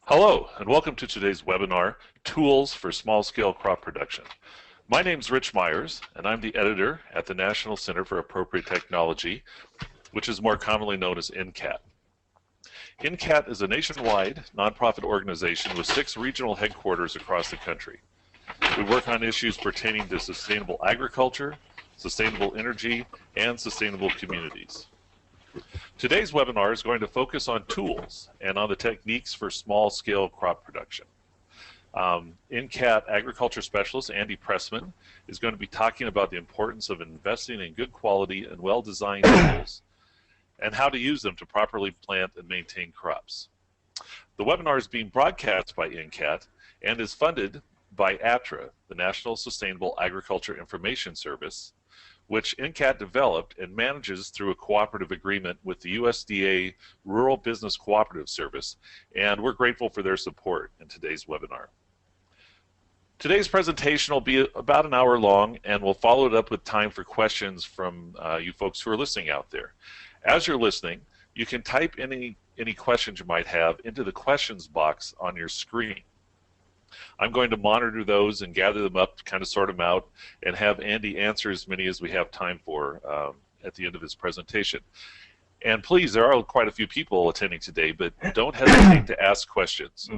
Hello, and welcome to today's webinar, Tools for Small-Scale Crop Production. My name's Rich Myers, and I'm the editor at the National Center for Appropriate Technology, which is more commonly known as NCAT. NCAT is a nationwide nonprofit organization with 6 regional headquarters across the country. We work on issues pertaining to sustainable agriculture, sustainable energy, and sustainable communities. Today's webinar is going to focus on tools and on the techniques for small-scale crop production. NCAT Agriculture Specialist Andy Pressman is going to be talking about the importance of investing in good quality and well-designed tools and how to use them to properly plant and maintain crops. The webinar is being broadcast by NCAT and is funded by ATRA, the National Sustainable Agriculture Information Service, which NCAT developed and manages through a cooperative agreement with the USDA Rural Business Cooperative Service, and we're grateful for their support in today's webinar. Today's presentation will be about an hour long, and we'll follow it up with time for questions from you folks who are listening out there. As you're listening, you can type any questions you might have into the questions box on your screen. I'm going to monitor those and gather them up, kind of sort them out, and have Andy answer as many as we have time for at the end of his presentation. And please, there are quite a few people attending today, but don't hesitate to ask questions.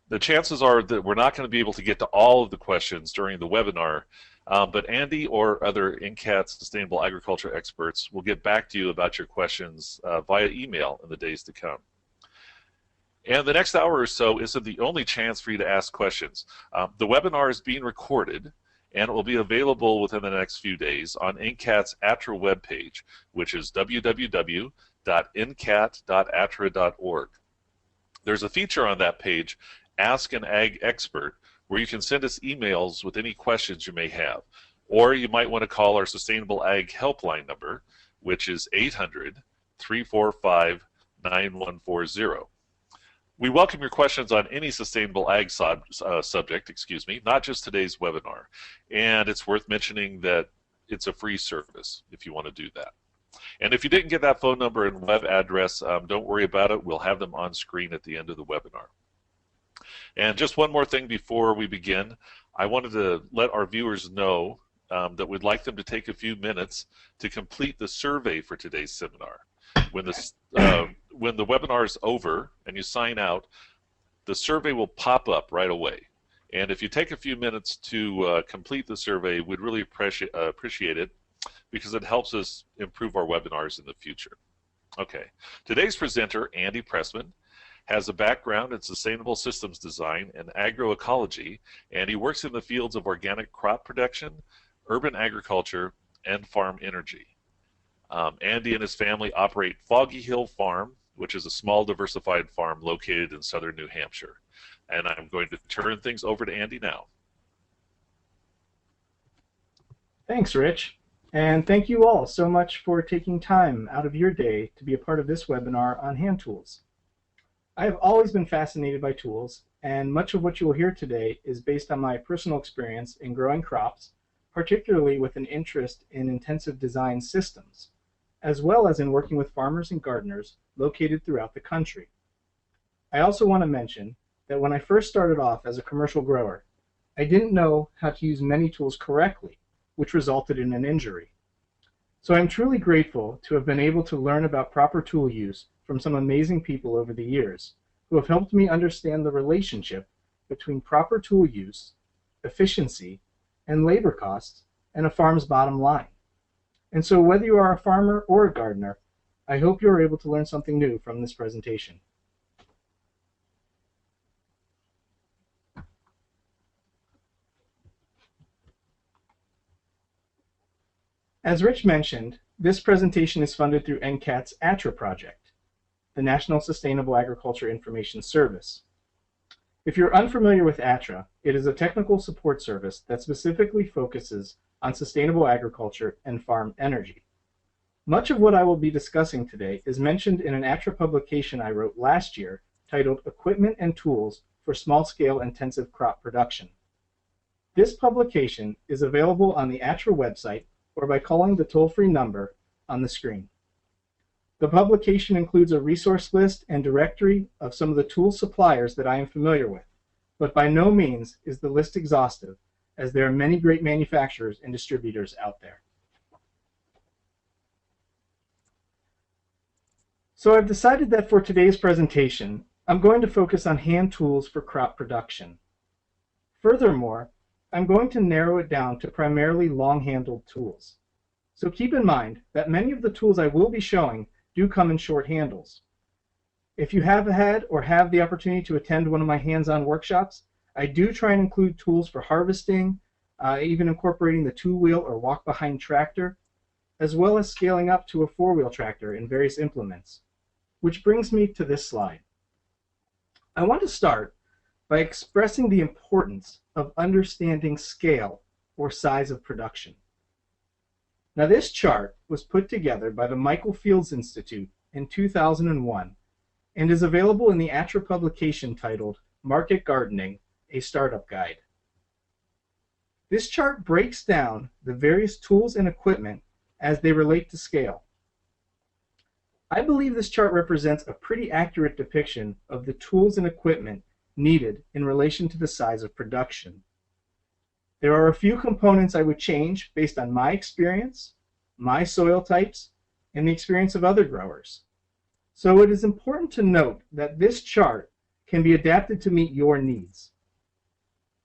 The chances are that we're not going to be able to get to all of the questions during the webinar, but Andy or other NCAT sustainable agriculture experts will get back to you about your questions via email in the days to come. And the next hour or so isn't the only chance for you to ask questions. The webinar is being recorded, and it will be available within the next few days on NCAT's ATRA webpage, which is www.ncat.atra.org. There's a feature on that page, Ask an Ag Expert, where you can send us emails with any questions you may have. Or you might want to call our Sustainable Ag Helpline number, which is 800-345-9140. We welcome your questions on any sustainable ag subject, not just today's webinar. And it's worth mentioning that it's a free service if you want to do that. And if you didn't get that phone number and web address, don't worry about it. We'll have them on screen at the end of the webinar. And just one more thing before we begin. I wanted to let our viewers know that we'd like them to take a few minutes to complete the survey for today's seminar. When the webinar is over and you sign out, the survey will pop up right away. And if you take a few minutes to complete the survey, we'd really appreciate it because it helps us improve our webinars in the future. Okay, today's presenter, Andy Pressman, has a background in sustainable systems design and agroecology, and he works in the fields of organic crop production, urban agriculture, and farm energy. Andy and his family operate Foggy Hill Farm, which is a small diversified farm located in southern New Hampshire. And I'm going to turn things over to Andy now. Thanks, Rich. And thank you all so much for taking time out of your day to be a part of this webinar on hand tools. I have always been fascinated by tools, and much of what you will hear today is based on my personal experience in growing crops, particularly with an interest in intensive design systems, as well as in working with farmers and gardeners located throughout the country. I also want to mention that when I first started off as a commercial grower, I didn't know how to use many tools correctly, which resulted in an injury. So I'm truly grateful to have been able to learn about proper tool use from some amazing people over the years who have helped me understand the relationship between proper tool use, efficiency, and labor costs, and a farm's bottom line. And so whether you are a farmer or a gardener, I hope you are able to learn something new from this presentation. As Rich mentioned, this presentation is funded through NCAT's ATRA project, the National Sustainable Agriculture Information Service. If you're unfamiliar with ATRA, it is a technical support service that specifically focuses on sustainable agriculture and farm energy. Much of what I will be discussing today is mentioned in an ATRA publication I wrote last year titled Equipment and Tools for Small-Scale Intensive Crop Production. This publication is available on the ATRA website or by calling the toll-free number on the screen. The publication includes a resource list and directory of some of the tool suppliers that I am familiar with, but by no means is the list exhaustive, as there are many great manufacturers and distributors out there. So I've decided that for today's presentation, I'm going to focus on hand tools for crop production. Furthermore, I'm going to narrow it down to primarily long-handled tools. So keep in mind that many of the tools I will be showing do come in short handles. If you have had or have the opportunity to attend one of my hands-on workshops, I do try and include tools for harvesting, even incorporating the two-wheel or walk-behind tractor, as well as scaling up to a four-wheel tractor in various implements. Which brings me to this slide. I want to start by expressing the importance of understanding scale or size of production. Now, this chart was put together by the Michael Fields Institute in 2001 and is available in the ATRA publication titled Market Gardening, a Startup Guide. This chart breaks down the various tools and equipment as they relate to scale. I believe this chart represents a pretty accurate depiction of the tools and equipment needed in relation to the size of production. There are a few components I would change based on my experience, my soil types, and the experience of other growers. So it is important to note that this chart can be adapted to meet your needs.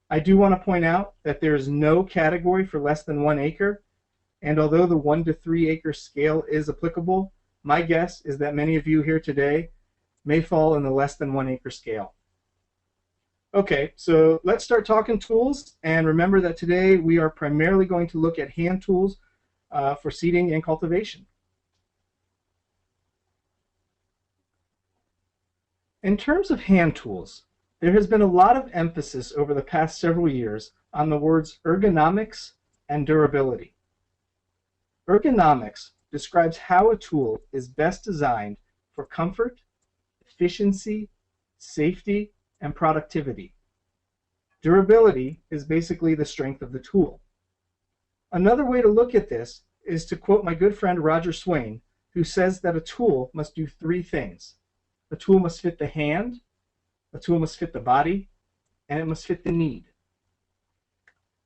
I do want to point out that there is no category for less than 1 acre, and although the 1 to 3 acre scale is applicable, my guess is that many of you here today may fall in the less than 1 acre scale. Okay, so let's start talking tools, and remember that today we are primarily going to look at hand tools for seeding and cultivation. In terms of hand tools, there has been a lot of emphasis over the past several years on the words ergonomics and durability. Ergonomics describes how a tool is best designed for comfort, efficiency, safety, and productivity. Durability is basically the strength of the tool. Another way to look at this is to quote my good friend Roger Swain, who says that a tool must do 3 things. A tool must fit the hand, a tool must fit the body, and it must fit the need.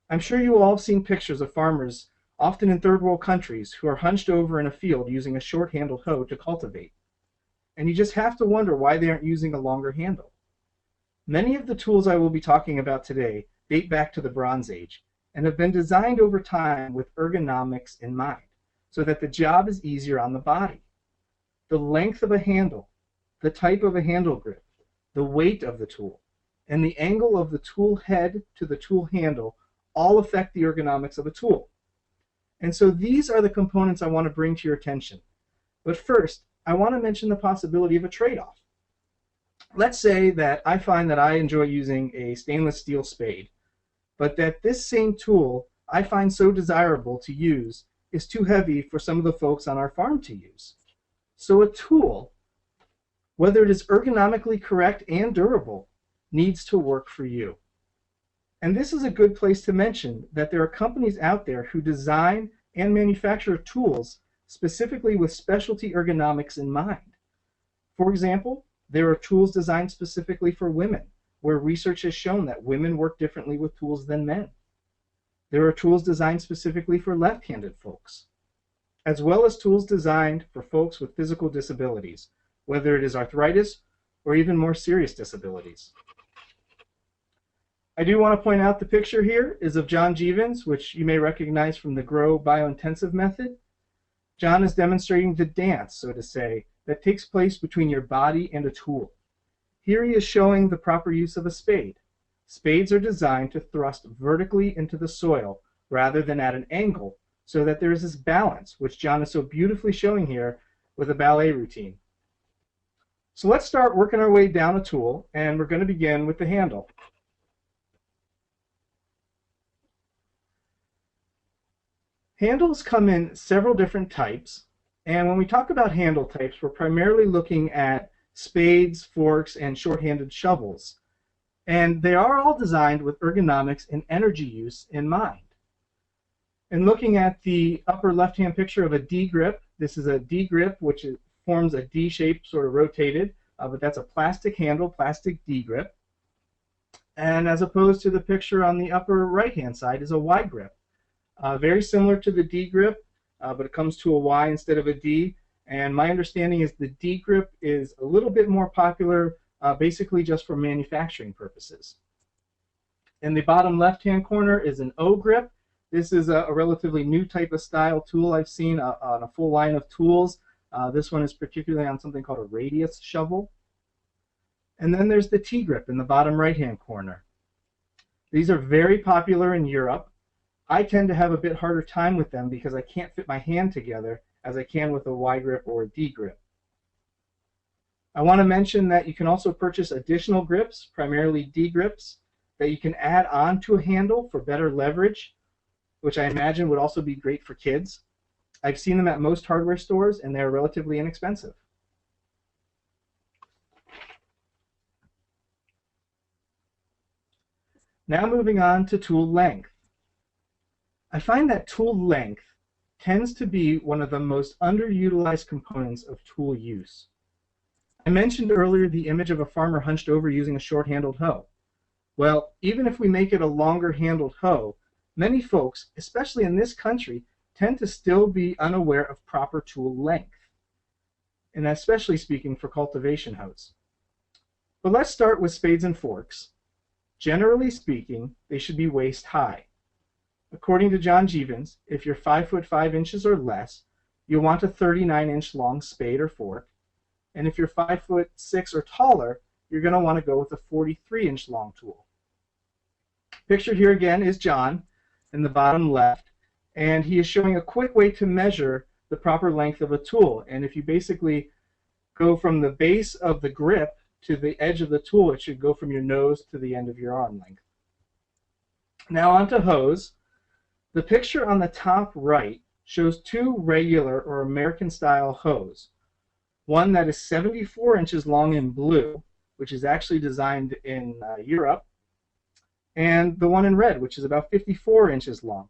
I'm sure you all have seen pictures of farmers, often in third world countries, who are hunched over in a field using a short-handled hoe to cultivate. And you just have to wonder why they aren't using a longer handle. Many of the tools I will be talking about today date back to the Bronze Age and have been designed over time with ergonomics in mind, so that the job is easier on the body. The length of a handle, the type of a handle grip, the weight of the tool, and the angle of the tool head to the tool handle all affect the ergonomics of a tool. And so these are the components I want to bring to your attention. But first, I want to mention the possibility of a trade-off. Let's say that I find that I enjoy using a stainless steel spade, but that this same tool I find so desirable to use is too heavy for some of the folks on our farm to use. So a tool, whether it is ergonomically correct and durable, needs to work for you. And this is a good place to mention that there are companies out there who design and manufacture tools specifically with specialty ergonomics in mind. For example, there are tools designed specifically for women, where research has shown that women work differently with tools than men. There are tools designed specifically for left-handed folks, as well as tools designed for folks with physical disabilities, whether it is arthritis or even more serious disabilities. I do want to point out the picture here is of John Jeevens, which you may recognize from the Grow Biointensive method. John is demonstrating the dance, so to say, that takes place between your body and a tool. Here he is showing the proper use of a spade. Spades are designed to thrust vertically into the soil rather than at an angle, so that there is this balance, which John is so beautifully showing here with a ballet routine. So let's start working our way down a tool, and we're going to begin with the handle. Handles come in several different types, and when we talk about handle types, we're primarily looking at spades, forks, and short-handed shovels. And they are all designed with ergonomics and energy use in mind. And looking at the upper left-hand picture of a D grip, this is a D grip which forms a D shape, sort of rotated, but that's a plastic handle, plastic D grip. And as opposed to the picture on the upper right-hand side is a Y grip. Very similar to the D grip, but it comes to a Y instead of a D. And my understanding is the D grip is a little bit more popular, basically just for manufacturing purposes. In the bottom left-hand corner is an O grip. This is a relatively new type of style tool I've seen on a full line of tools. This one is particularly on something called a radius shovel. And then there's the T grip in the bottom right-hand corner. These are very popular in Europe. I tend to have a bit harder time with them because I can't fit my hand together as I can with a Y grip or a D grip. I want to mention that you can also purchase additional grips, primarily D grips, that you can add on to a handle for better leverage, which I imagine would also be great for kids. I've seen them at most hardware stores, and they're relatively inexpensive. Now moving on to tool length. I find that tool length tends to be one of the most underutilized components of tool use. I mentioned earlier the image of a farmer hunched over using a short-handled hoe. Well, even if we make it a longer-handled hoe, many folks, especially in this country, tend to still be unaware of proper tool length, and especially speaking for cultivation hoes. But let's start with spades and forks. Generally speaking, they should be waist high. According to John Jeevons, if you're 5 foot 5 inches or less, you'll want a 39-inch long spade or fork, and if you're 5 foot 6 or taller, you're going to want to go with a 43-inch long tool. Pictured here again is John in the bottom left, and he is showing a quick way to measure the proper length of a tool. And if you basically go from the base of the grip to the edge of the tool, it should go from your nose to the end of your arm length. Now on to hoes. The picture on the top right shows two regular or American style hoes. One that is 74 inches long in blue, which is actually designed in Europe, and the one in red, which is about 54 inches long.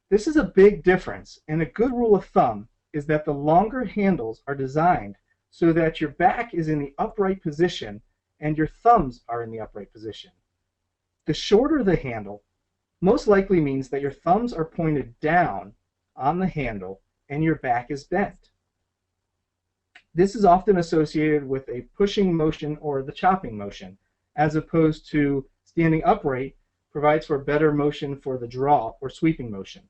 This is a big difference, and a good rule of thumb is that the longer handles are designed so that your back is in the upright position and your thumbs are in the upright position. The shorter the handle most likely means that your thumbs are pointed down on the handle and your back is bent. This is often associated with a pushing motion or the chopping motion, as opposed to standing upright provides for better motion for the draw or sweeping motion.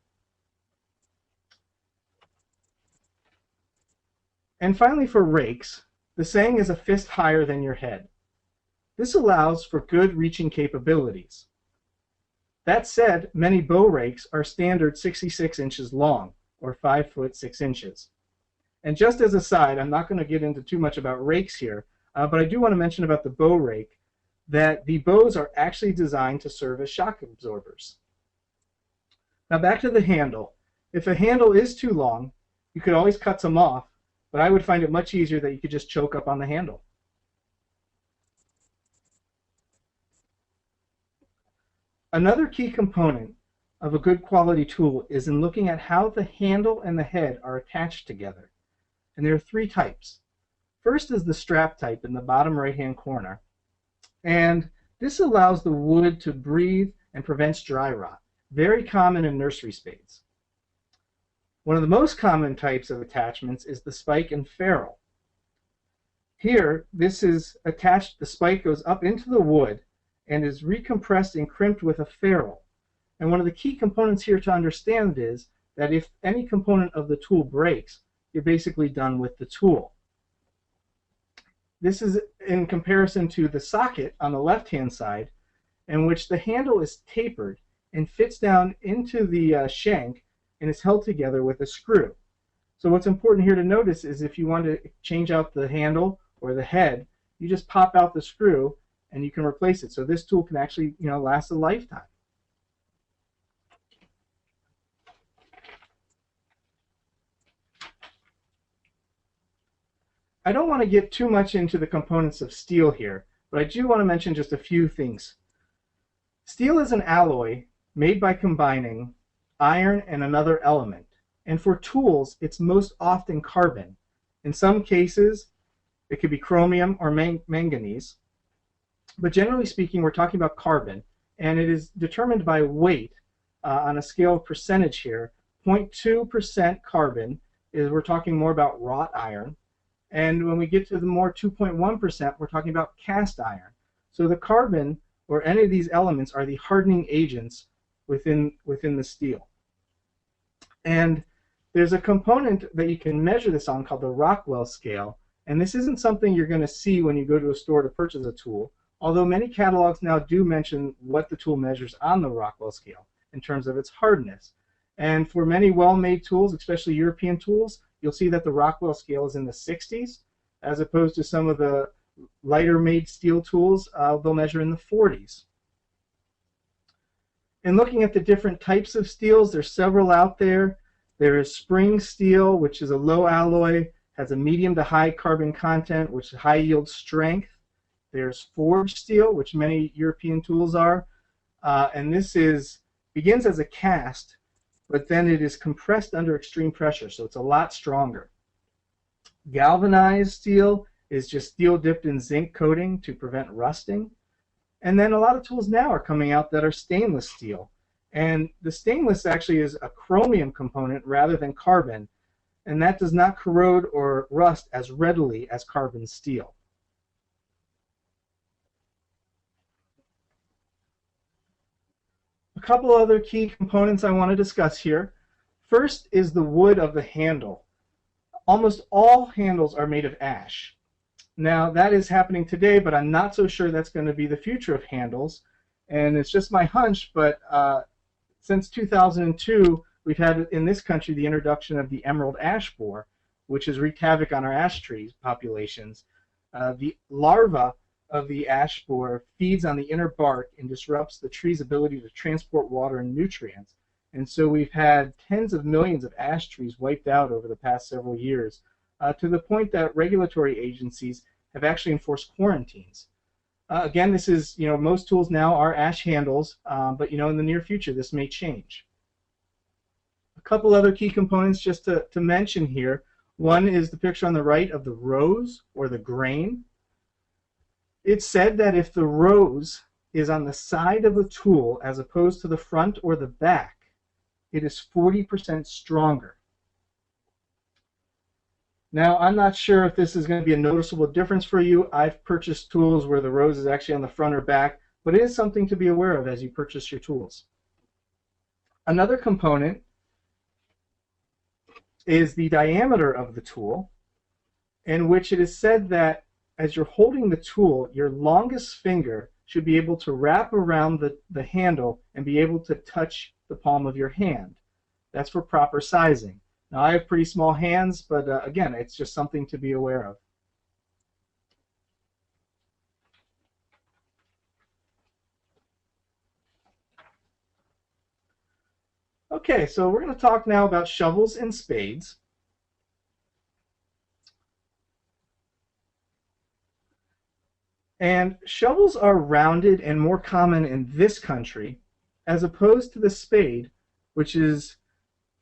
And finally, for rakes, the saying is a fist higher than your head. This allows for good reaching capabilities. That said, many bow rakes are standard 66 inches long, or 5 foot 6 inches. And just as a side, I'm not going to get into too much about rakes here, but I do want to mention about the bow rake that the bows are actually designed to serve as shock absorbers. Now back to the handle. If a handle is too long, you could always cut some off, but I would find it much easier that you could just choke up on the handle. Another key component of a good quality tool is in looking at how the handle and the head are attached together. And there are three types. First is the strap type in the bottom right-hand corner. And this allows the wood to breathe and prevents dry rot. Very common in nursery spades. One of the most common types of attachments is the spike and ferrule. Here, this is attached, the spike goes up into the wood and is recompressed and crimped with a ferrule. And one of the key components here to understand is that if any component of the tool breaks, you're basically done with the tool. This is in comparison to the socket on the left-hand side, in which the handle is tapered and fits down into the shank and is held together with a screw. So what's important here to notice is if you want to change out the handle or the head, you just pop out the screw and you can replace it. So this tool can actually, last a lifetime. I don't want to get too much into the components of steel here, but I do want to mention just a few things. Steel is an alloy made by combining iron and another element. And for tools, it's most often carbon. In some cases, it could be chromium or manganese. But generally speaking, we're talking about carbon, and it is determined by weight on a scale of percentage here. 0.2% carbon is, we're talking more about wrought iron. And when we get to the more 2.1%, we're talking about cast iron. So the carbon or any of these elements are the hardening agents within the steel. And there's a component that you can measure this on called the Rockwell scale. And this isn't something you're going to see when you go to a store to purchase a tool, although many catalogs now do mention what the tool measures on the Rockwell scale in terms of its hardness. And for many well-made tools, especially European tools, you'll see that the Rockwell scale is in the 60s, as opposed to some of the lighter-made steel tools, they'll measure in the 40s. And looking at the different types of steels, there's several out there. There is spring steel, which is a low alloy, has a medium to high carbon content, which is high yield strength. There's forged steel, which many European tools are, and this begins as a cast, but then it is compressed under extreme pressure, so it's a lot stronger. Galvanized steel is just steel dipped in zinc coating to prevent rusting. And then a lot of tools now are coming out that are stainless steel. And the stainless actually is a chromium component rather than carbon, and that does not corrode or rust as readily as carbon steel. A couple other key components I want to discuss here. First is the wood of the handle. Almost all handles are made of ash. Now that is happening today, but I'm not so sure that's going to be the future of handles. And it's just my hunch, but since 2002, we've had in this country the introduction of the emerald ash borer, which has wreaked havoc on our ash tree populations. The larva of the ash borer feeds on the inner bark and disrupts the tree's ability to transport water and nutrients. And so we've had tens of millions of ash trees wiped out over the past several years, to the point that regulatory agencies have actually enforced quarantines. Again, this is, most tools now are ash handles, but in the near future this may change. A couple other key components just to mention here. One is the picture on the right of the rose or the grain. It's said that if the rose is on the side of the tool as opposed to the front or the back, it is 40% stronger. Now, I'm not sure if this is going to be a noticeable difference for you. I've purchased tools where the rose is actually on the front or back, but it is something to be aware of as you purchase your tools. Another component is the diameter of the tool, in which it is said that as you're holding the tool, your longest finger should be able to wrap around the handle and be able to touch the palm of your hand. That's for proper sizing. Now, I have pretty small hands, but again, it's just something to be aware of. Okay, so we're going to talk now about shovels and spades. And shovels are rounded and more common in this country, as opposed to the spade, which is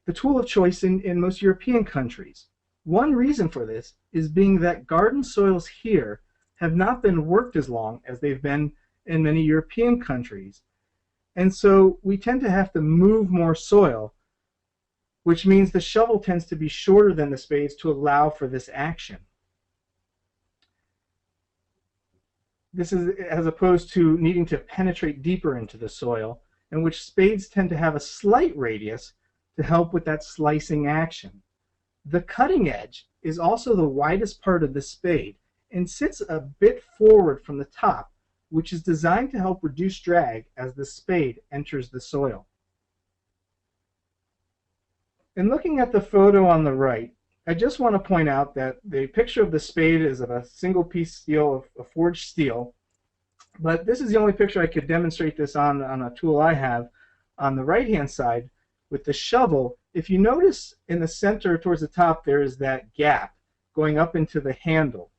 the tool of choice in most European countries. One reason for this is being that garden soils here have not been worked as long as they've been in many European countries. And so we tend to have to move more soil, which means the shovel tends to be shorter than the spades to allow for this action. This is as opposed to needing to penetrate deeper into the soil, in which spades tend to have a slight radius to help with that slicing action. The cutting edge is also the widest part of the spade and sits a bit forward from the top, which is designed to help reduce drag as the spade enters the soil. In looking at the photo on the right, I just want to point out that the picture of the spade is of a single piece steel, of forged steel, but this is the only picture I could demonstrate this on a tool I have. On the right hand side with the shovel, if you notice in the center towards the top there is that gap going up into the handle.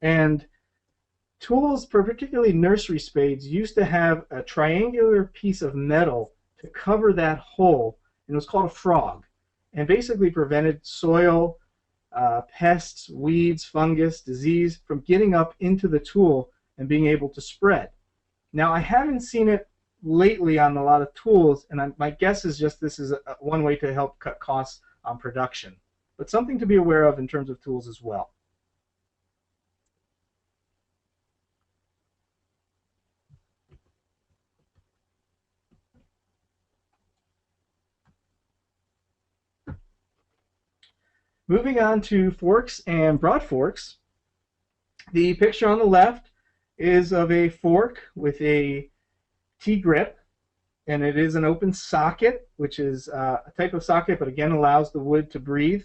And tools, particularly nursery spades, used to have a triangular piece of metal to cover that hole, and it was called a frog, and basically prevented soil pests, weeds, fungus, disease from getting up into the tool and being able to spread. Now, I haven't seen it lately on a lot of tools, and my guess is just this is one way to help cut costs on production, but something to be aware of in terms of tools as well. Moving on to forks and broad forks, the picture on the left is of a fork with a T-grip, and it is an open socket, which is a type of socket, but again allows the wood to breathe.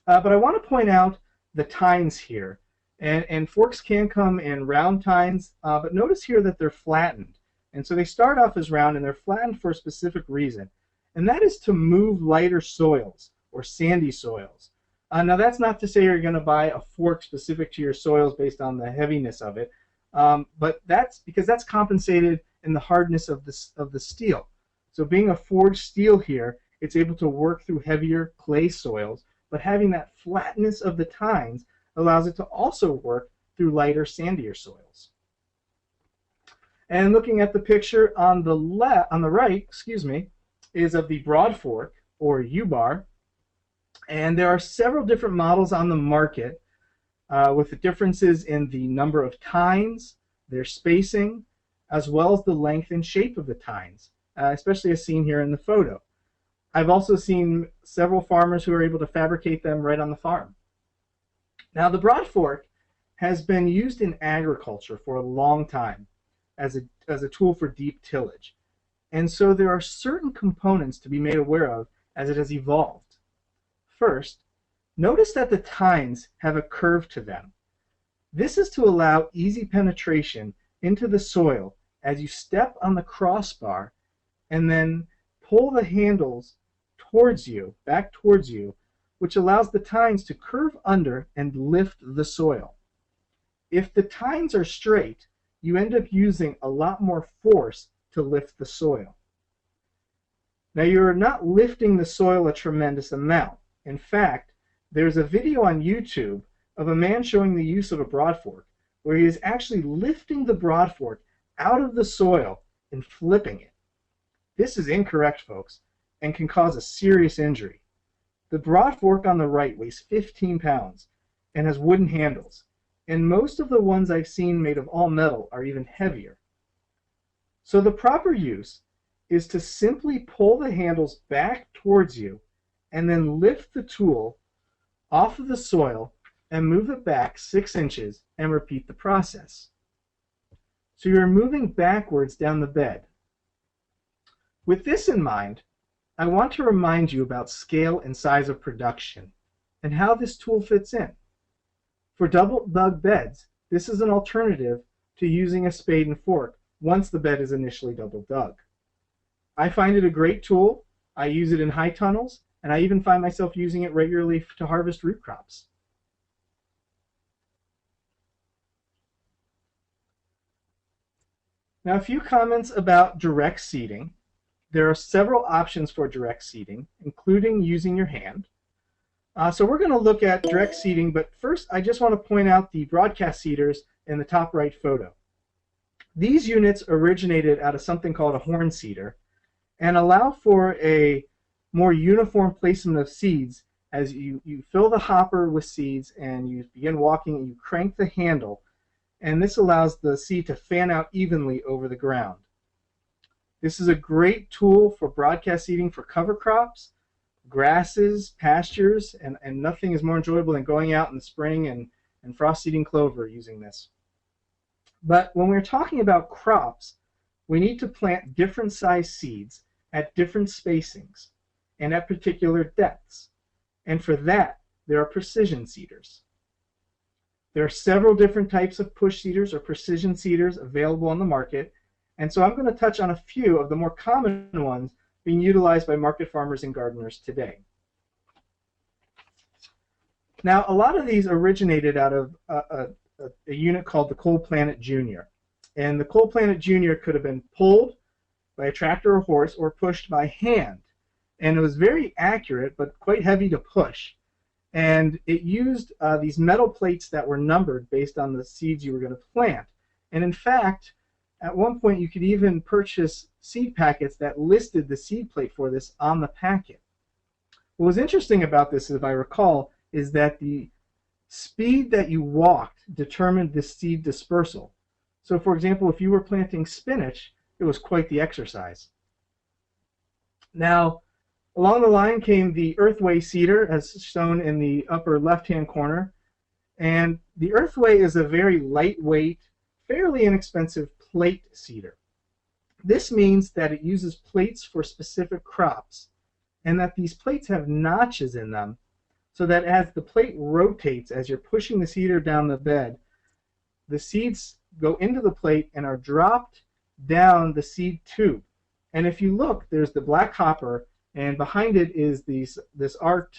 But I want to point out the tines here, and forks can come in round tines, but notice here that they're flattened. And so they start off as round, and they're flattened for a specific reason, and that is to move lighter soils or sandy soils. Now that's not to say you're going to buy a fork specific to your soils based on the heaviness of it, but that's because that's compensated in the hardness of the steel. So being a forged steel here, it's able to work through heavier clay soils, but having that flatness of the tines allows it to also work through lighter, sandier soils. And looking at the picture on the right, excuse me, is of the broad fork or U-bar. And there are several different models on the market with the differences in the number of tines, their spacing, as well as the length and shape of the tines, especially as seen here in the photo. I've also seen several farmers who are able to fabricate them right on the farm. Now, the broad fork has been used in agriculture for a long time as a tool for deep tillage. And so there are certain components to be made aware of as it has evolved. First, notice that the tines have a curve to them. This is to allow easy penetration into the soil as you step on the crossbar and then pull the handles towards you, back towards you, which allows the tines to curve under and lift the soil. If the tines are straight, you end up using a lot more force to lift the soil. Now, you're not lifting the soil a tremendous amount. In fact, there's a video on YouTube of a man showing the use of a broad fork where he is actually lifting the broad fork out of the soil and flipping it. This is incorrect, folks, and can cause a serious injury. The broad fork on the right weighs 15 pounds and has wooden handles, and most of the ones I've seen made of all metal are even heavier. So the proper use is to simply pull the handles back towards you and then lift the tool off of the soil and move it back 6 inches and repeat the process. So you're moving backwards down the bed. With this in mind, I want to remind you about scale and size of production and how this tool fits in. For double dug beds, this is an alternative to using a spade and fork once the bed is initially double dug. I find it a great tool. I use it in high tunnels, and I even find myself using it regularly to harvest root crops. Now, a few comments about direct seeding. There are several options for direct seeding, including using your hand. So we're going to look at direct seeding, but first I just want to point out the broadcast seeders in the top right photo. These units originated out of something called a horn seeder and allow for a more uniform placement of seeds as you fill the hopper with seeds and you begin walking and you crank the handle, and this allows the seed to fan out evenly over the ground. This is a great tool for broadcast seeding for cover crops, grasses, pastures, and nothing is more enjoyable than going out in the spring and frost seeding clover using this. But when we're talking about crops, we need to plant different size seeds at different spacings and at particular depths. And for that, there are precision seeders. There are several different types of push seeders or precision seeders available on the market, and so I'm going to touch on a few of the more common ones being utilized by market farmers and gardeners today. Now, a lot of these originated out of a unit called the Coal Planet Junior. And the Coal Planet Junior could have been pulled by a tractor or horse or pushed by hand. And it was very accurate, but quite heavy to push. And it used these metal plates that were numbered based on the seeds you were going to plant. And in fact, at one point you could even purchase seed packets that listed the seed plate for this on the packet. What was interesting about this, if I recall, is that the speed that you walked determined the seed dispersal. So for example, if you were planting spinach, it was quite the exercise. Now, along the line came the Earthway seeder, as shown in the upper left-hand corner. And the Earthway is a very lightweight, fairly inexpensive plate seeder. This means that it uses plates for specific crops, and that these plates have notches in them, so that as the plate rotates, as you're pushing the seeder down the bed, the seeds go into the plate and are dropped down the seed tube. And if you look, there's the black hopper, and behind it is this arc,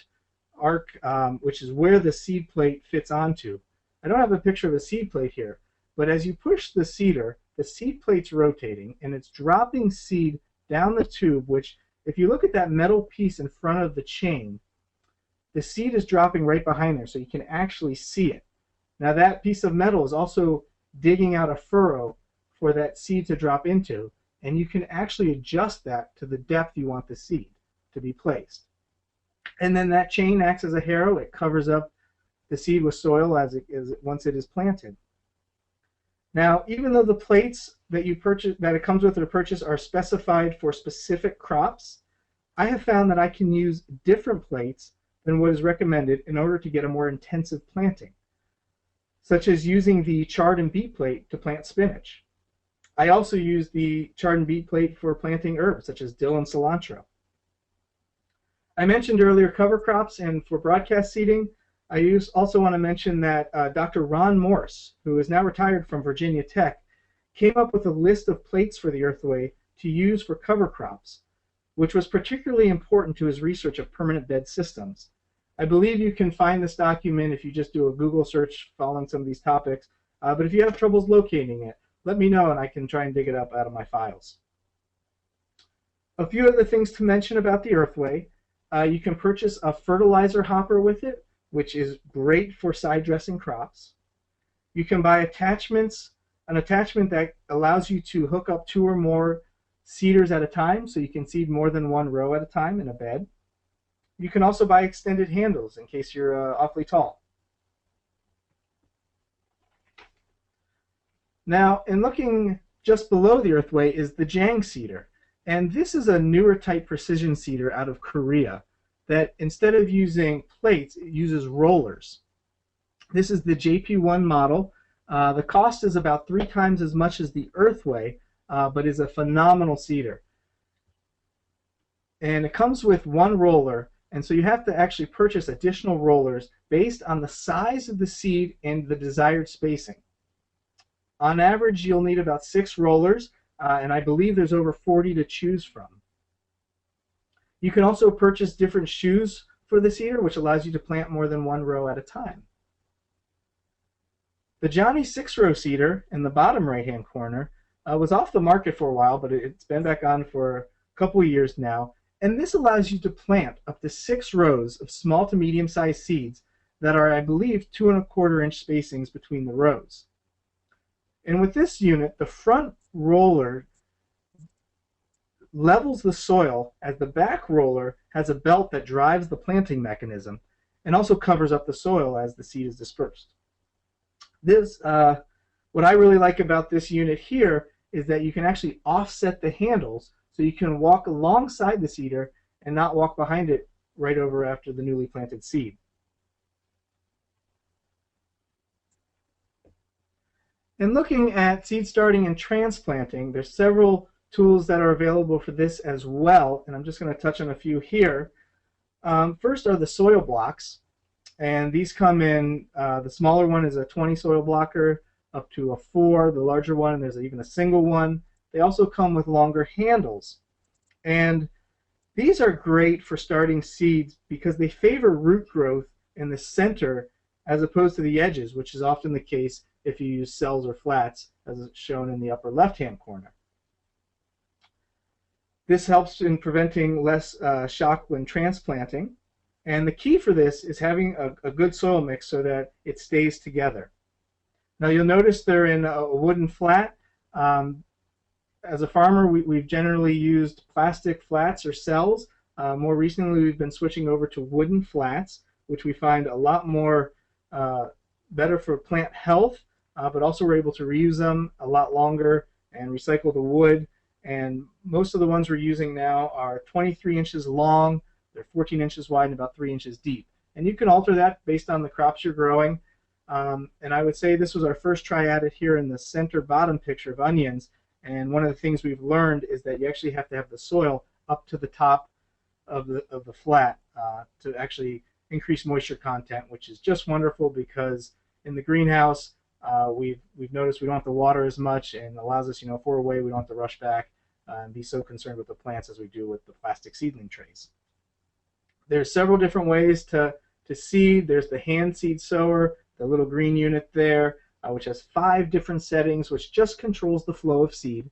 which is where the seed plate fits onto. I don't have a picture of a seed plate here, but as you push the seeder, the seed plate's rotating, and it's dropping seed down the tube, which, if you look at that metal piece in front of the chain, the seed is dropping right behind there, so you can actually see it. Now that piece of metal is also digging out a furrow for that seed to drop into, and you can actually adjust that to the depth you want the seed to be placed. And then that chain acts as a harrow. It covers up the seed with soil once it is planted. Now, even though the plates that it comes with or purchase are specified for specific crops, I have found that I can use different plates than what is recommended in order to get a more intensive planting, such as using the chard and beet plate to plant spinach. I also use the chard and beet plate for planting herbs such as dill and cilantro. I mentioned earlier cover crops, and for broadcast seeding, I also want to mention that Dr. Ron Morse, who is now retired from Virginia Tech, came up with a list of plates for the Earthway to use for cover crops, which was particularly important to his research of permanent bed systems. I believe you can find this document if you just do a Google search following some of these topics, but if you have troubles locating it, let me know and I can try and dig it up out of my files. A few other things to mention about the Earthway. You can purchase a fertilizer hopper with it, which is great for side dressing crops. You can buy attachments, an attachment that allows you to hook up 2 or more seeders at a time, so you can seed more than one row at a time in a bed. You can also buy extended handles in case you're awfully tall. Now, in looking just below the Earthway is the Jang seeder. And this is a newer type precision seeder out of Korea that instead of using plates, it uses rollers. This is the JP1 model. The cost is about 3 times as much as the Earthway, but is a phenomenal seeder. And it comes with 1 roller, and so you have to actually purchase additional rollers based on the size of the seed and the desired spacing. On average, you'll need about 6 rollers, and I believe there's over 40 to choose from. You can also purchase different shoes for the seeder, which allows you to plant more than 1 row at a time. The Johnny 6-row seeder in the bottom right-hand corner was off the market for a while, but it's been back on for a couple of years now. And this allows you to plant up to 6 rows of small to medium-sized seeds that are, I believe, 2 1/4 inch spacings between the rows. And with this unit, the front roller levels the soil as the back roller has a belt that drives the planting mechanism and also covers up the soil as the seed is dispersed. What I really like about this unit here is that you can actually offset the handles so you can walk alongside the seeder and not walk behind it right over after the newly planted seed. And looking at seed starting and transplanting, there's several tools that are available for this as well, and I'm just going to touch on a few here. First are the soil blocks, and these come in, the smaller one is a 20 soil blocker up to a 4, the larger one, there's even a single one. They also come with longer handles, and these are great for starting seeds because they favor root growth in the center as opposed to the edges, which is often the case if you use cells or flats, as shown in the upper left-hand corner. This helps in preventing less shock when transplanting. And the key for this is having a good soil mix so that it stays together. Now you'll notice they're in a wooden flat. As a farmer, we've generally used plastic flats or cells. More recently, we've been switching over to wooden flats, which we find a lot more better for plant health, but also we're able to reuse them a lot longer and recycle the wood. And most of the ones we're using now are 23 inches long, they're 14 inches wide and about 3 inches deep. And you can alter that based on the crops you're growing. And I would say this was our first try at it here in the center bottom picture of onions. And one of the things we've learned is that you actually have to have the soil up to the top of the flat to actually increase moisture content, which is just wonderful because in the greenhouse we've noticed we don't have to water as much, and allows us, if we're away, we don't have to rush back and be so concerned with the plants as we do with the plastic seedling trays. There's several different ways to seed. There's the hand seed sower, the little green unit there, which has 5 different settings, which just controls the flow of seed.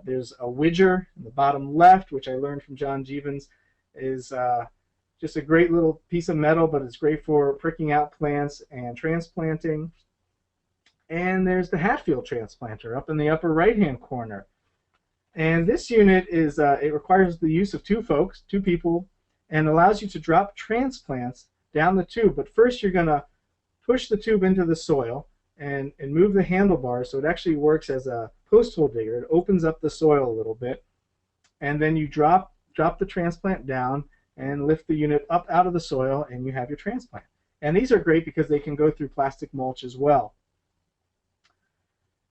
There's a widger in the bottom left, which I learned from John Jeevens, is just a great little piece of metal, but it's great for pricking out plants and transplanting. And there's the Hatfield transplanter up in the upper right-hand corner. And this unit is, it requires the use of 2 people, and allows you to drop transplants down the tube. But first you're going to push the tube into the soil and move the handlebars so it actually works as a post hole digger. It opens up the soil a little bit, and then you drop the transplant down and lift the unit up out of the soil, and you have your transplant. And these are great because they can go through plastic mulch as well.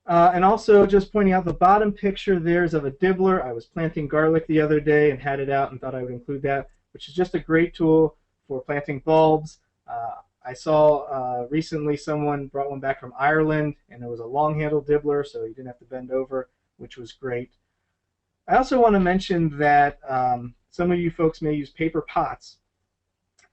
And also, just pointing out the bottom picture there's of a dibbler. I was planting garlic the other day and had it out and thought I would include that, which is just a great tool for planting bulbs. I saw recently someone brought one back from Ireland, and it was a long-handled dibbler, so you didn't have to bend over, which was great. I also want to mention that some of you folks may use paper pots.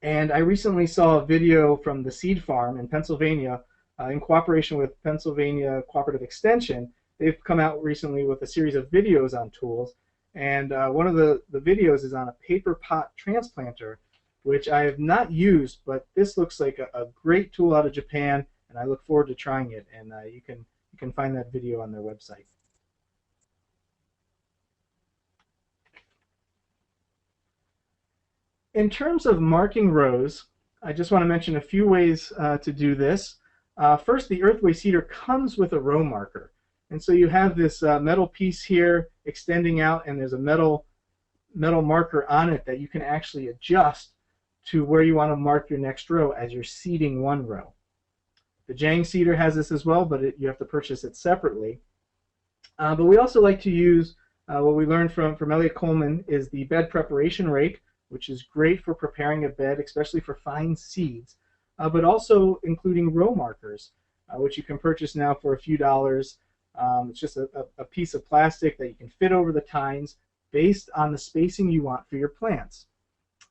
And I recently saw a video from the seed farm in Pennsylvania in cooperation with Pennsylvania Cooperative Extension. They've come out recently with a series of videos on tools. And one of the videos is on a paper pot transplanter, which I have not used, but this looks like a great tool out of Japan, and I look forward to trying it. And you can find that video on their website. In terms of marking rows, I just want to mention a few ways to do this. First, the earthway seeder comes with a row marker. And so you have this metal piece here extending out, and there's a metal marker on it that you can actually adjust to where you want to mark your next row as you're seeding one row. The Jang seeder has this as well, but you have to purchase it separately. But we also like to use what we learned from Elliot Coleman is the bed preparation rake, which is great for preparing a bed, especially for fine seeds, but also including row markers, which you can purchase now for a few dollars. It's just a piece of plastic that you can fit over the tines based on the spacing you want for your plants.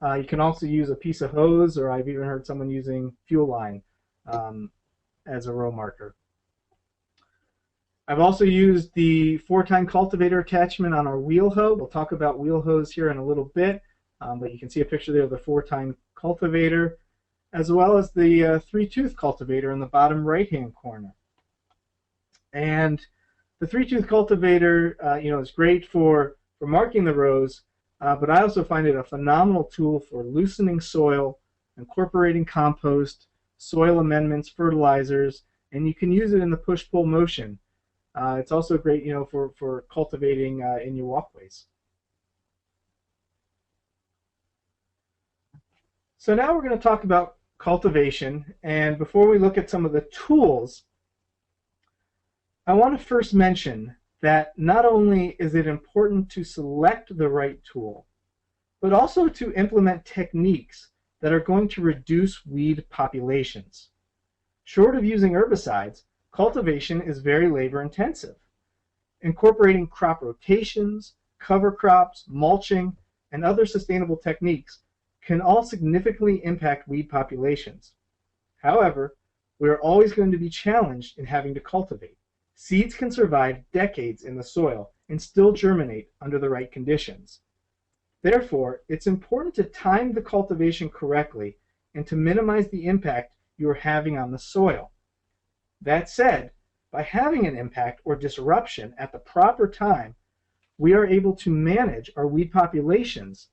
You can also use a piece of hose, or I've even heard someone using fuel line as a row marker. I've also used the 4-tine cultivator attachment on our wheel hoe. We'll talk about wheel hoes here in a little bit, but you can see a picture there of the 4-tine cultivator, as well as the 3-tooth cultivator in the bottom right-hand corner. And the 3-tooth cultivator, is great for marking the rows, but I also find it a phenomenal tool for loosening soil, incorporating compost, soil amendments, fertilizers, and you can use it in the push-pull motion. It's also great, for cultivating in your walkways. So now we're going to talk about cultivation, and before we look at some of the tools, I want to first mention that not only is it important to select the right tool, but also to implement techniques that are going to reduce weed populations. Short of using herbicides, cultivation is very labor intensive. Incorporating crop rotations, cover crops, mulching, and other sustainable techniques can all significantly impact weed populations. However, we are always going to be challenged in having to cultivate. Seeds can survive decades in the soil and still germinate under the right conditions. Therefore, it's important to time the cultivation correctly and to minimize the impact you are having on the soil. That said, by having an impact or disruption at the proper time, we are able to manage our weed populations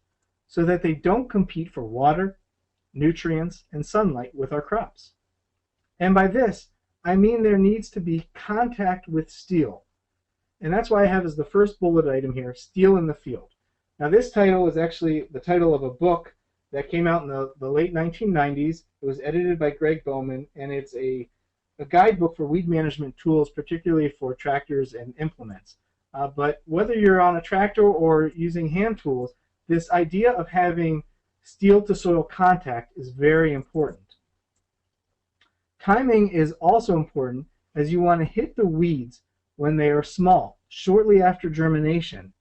so that they don't compete for water, nutrients, and sunlight with our crops. And by this, I mean there needs to be contact with steel. And that's why I have as the first bullet item here, steel in the field. Now this title is actually the title of a book that came out in the late 1990s. It was edited by Greg Bowman, and it's a guidebook for weed management tools, particularly for tractors and implements. But whether you're on a tractor or using hand tools, this idea of having steel to soil contact is very important. Timing is also important, as you want to hit the weeds when they are small, shortly after germination.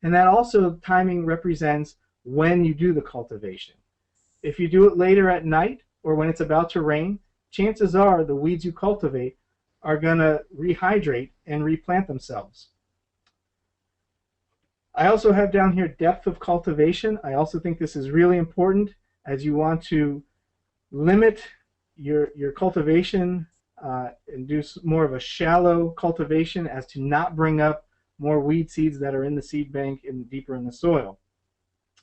And that also timing represents when you do the cultivation. If you do it later at night or when it's about to rain, chances are the weeds you cultivate are going to rehydrate and replant themselves. I also have down here depth of cultivation. I also think this is really important as you want to limit your cultivation and do more of a shallow cultivation as to not bring up more weed seeds that are in the seed bank and deeper in the soil.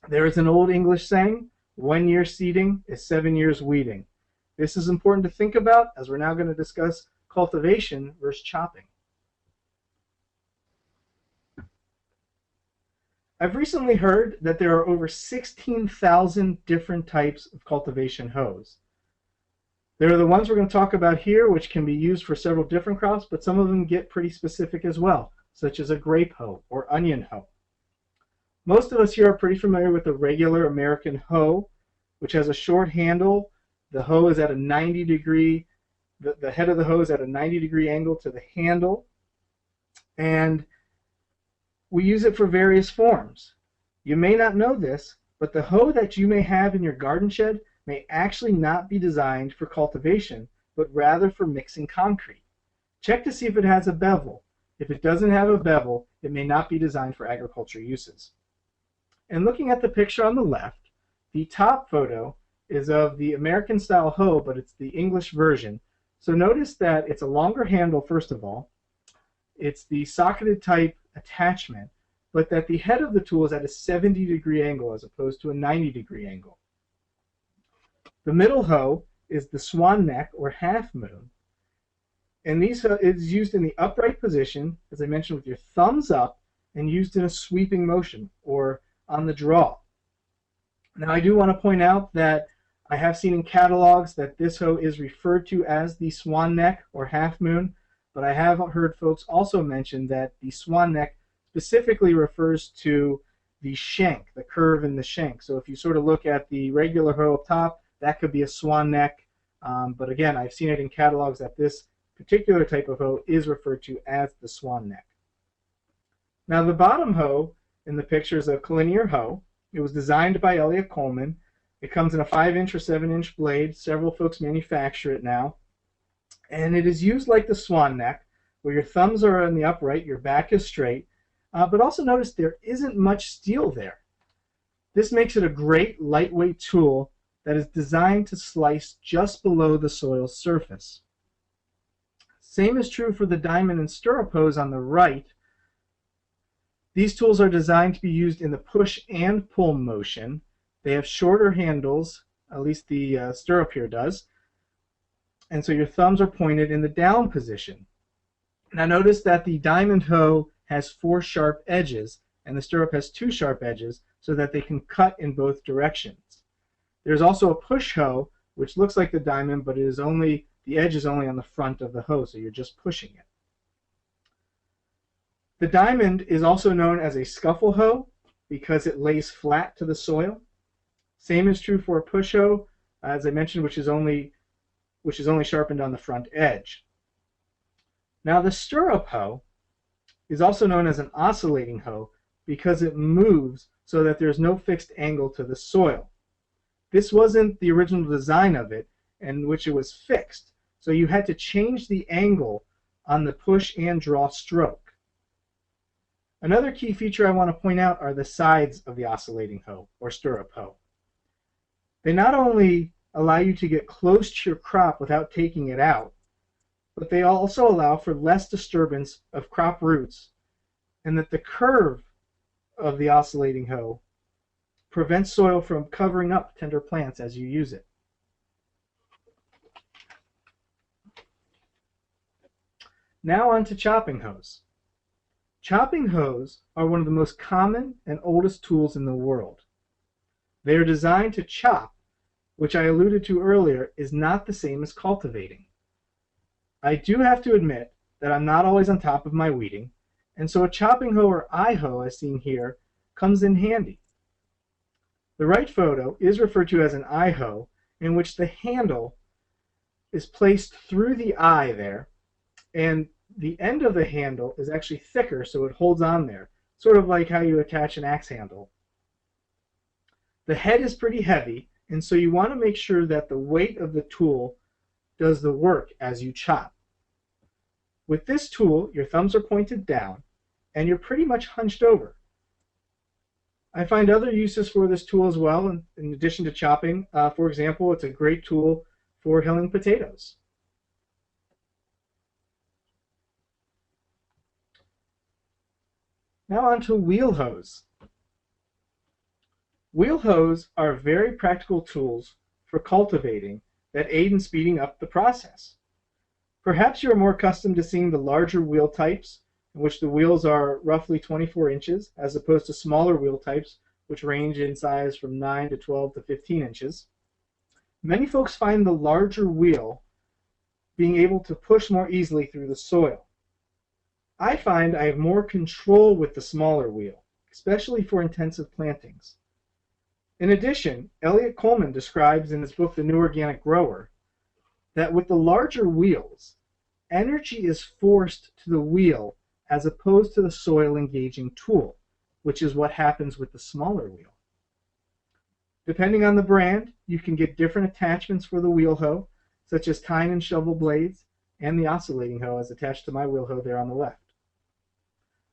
There is an old English saying, 1 year seeding is 7 years weeding. This is important to think about as we're now going to discuss cultivation versus chopping. I've recently heard that there are over 16,000 different types of cultivation hoes. There are the ones we're going to talk about here, which can be used for several different crops, but some of them get pretty specific as well, such as a grape hoe or onion hoe. Most of us here are pretty familiar with the regular American hoe, which has a short handle. The hoe is at a 90-degree, the head of the hoe is at a 90-degree angle to the handle, and we use it for various forms. You may not know this, but the hoe that you may have in your garden shed may actually not be designed for cultivation, but rather for mixing concrete. Check to see if it has a bevel. If it doesn't have a bevel, it may not be designed for agriculture uses. And looking at the picture on the left, the top photo is of the American style hoe, but it's the English version. So notice that it's a longer handle, first of all. It's the socketed type attachment, but that the head of the tool is at a 70-degree angle as opposed to a 90-degree angle. The middle hoe is the swan neck or half moon, and these is used in the upright position, as I mentioned, with your thumbs up and used in a sweeping motion or on the draw. Now I do want to point out that I have seen in catalogs that this hoe is referred to as the swan neck or half moon, but I have heard folks also mention that the swan neck specifically refers to the shank, the curve in the shank. So if you sort of look at the regular hoe up top, that could be a swan neck. But again, I've seen it in catalogs that this particular type of hoe is referred to as the swan neck. Now the bottom hoe in the picture is a collinear hoe. It was designed by Elliott Coleman. It comes in a 5-inch or 7-inch blade. Several folks manufacture it now. And it is used like the swan neck, where your thumbs are in the upright, your back is straight, but also notice there isn't much steel there. This makes it a great lightweight tool that is designed to slice just below the soil's surface. Same is true for the diamond and stirrup hoes on the right. These tools are designed to be used in the push and pull motion. They have shorter handles, at least the stirrup here does, and so your thumbs are pointed in the down position. Now notice that the diamond hoe has 4 sharp edges and the stirrup has 2 sharp edges so that they can cut in both directions. There's also a push hoe, which looks like the diamond, but it is only, the edge is only on the front of the hoe, so you're just pushing it. The diamond is also known as a scuffle hoe because it lays flat to the soil. Same is true for a push hoe, as I mentioned, which is only sharpened on the front edge. Now the stirrup hoe is also known as an oscillating hoe because it moves so that there's no fixed angle to the soil. This wasn't the original design of it, in which it was fixed, so you had to change the angle on the push and draw stroke. Another key feature I want to point out are the sides of the oscillating hoe or stirrup hoe. They not only allow you to get close to your crop without taking it out, but they also allow for less disturbance of crop roots, and that the curve of the oscillating hoe prevents soil from covering up tender plants as you use it. Now on to chopping hoes. Chopping hoes are one of the most common and oldest tools in the world. They are designed to chop, which I alluded to earlier is not the same as cultivating. I do have to admit that I'm not always on top of my weeding, and so a chopping hoe or eye hoe, as seen here, comes in handy. The right photo is referred to as an eye hoe, in which the handle is placed through the eye there, and the end of the handle is actually thicker, so it holds on there, sort of like how you attach an axe handle. The head is pretty heavy, and so you want to make sure that the weight of the tool does the work as you chop. With this tool, your thumbs are pointed down, and you're pretty much hunched over. I find other uses for this tool as well, in addition to chopping. For example, it's a great tool for hilling potatoes. Now on to wheel hoes. Wheel hoes are very practical tools for cultivating that aid in speeding up the process. Perhaps you're more accustomed to seeing the larger wheel types, in which the wheels are roughly 24 inches, as opposed to smaller wheel types, which range in size from 9 to 12 to 15 inches. Many folks find the larger wheel being able to push more easily through the soil. I find I have more control with the smaller wheel, especially for intensive plantings. In addition, Elliot Coleman describes in his book, The New Organic Grower, that with the larger wheels, energy is forced to the wheel as opposed to the soil engaging tool, which is what happens with the smaller wheel. Depending on the brand, you can get different attachments for the wheel hoe, such as tine and shovel blades, and the oscillating hoe is attached to my wheel hoe there on the left.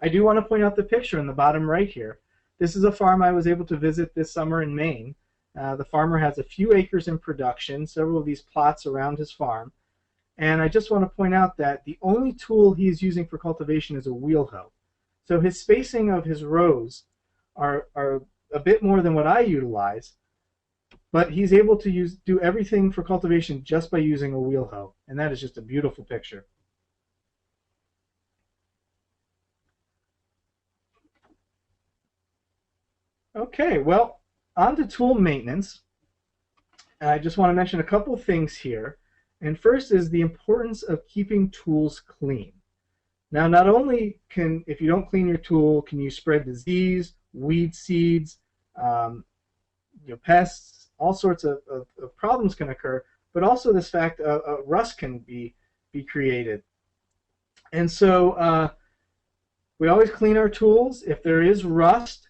I do want to point out the picture in the bottom right here. This is a farm I was able to visit this summer in Maine. The farmer has a few acres in production, several of these plots around his farm. And I just want to point out that the only tool he is using for cultivation is a wheel hoe. So his spacing of his rows are a bit more than what I utilize, but he's able to do everything for cultivation just by using a wheel hoe. And that is just a beautiful picture. Okay, well, on to tool maintenance. I just want to mention a couple of things here. And first is the importance of keeping tools clean. Now, not only if you don't clean your tool, can you spread disease, weed seeds, pests, all sorts of problems can occur, but also this fact rust can be created. And so we always clean our tools. If there is rust,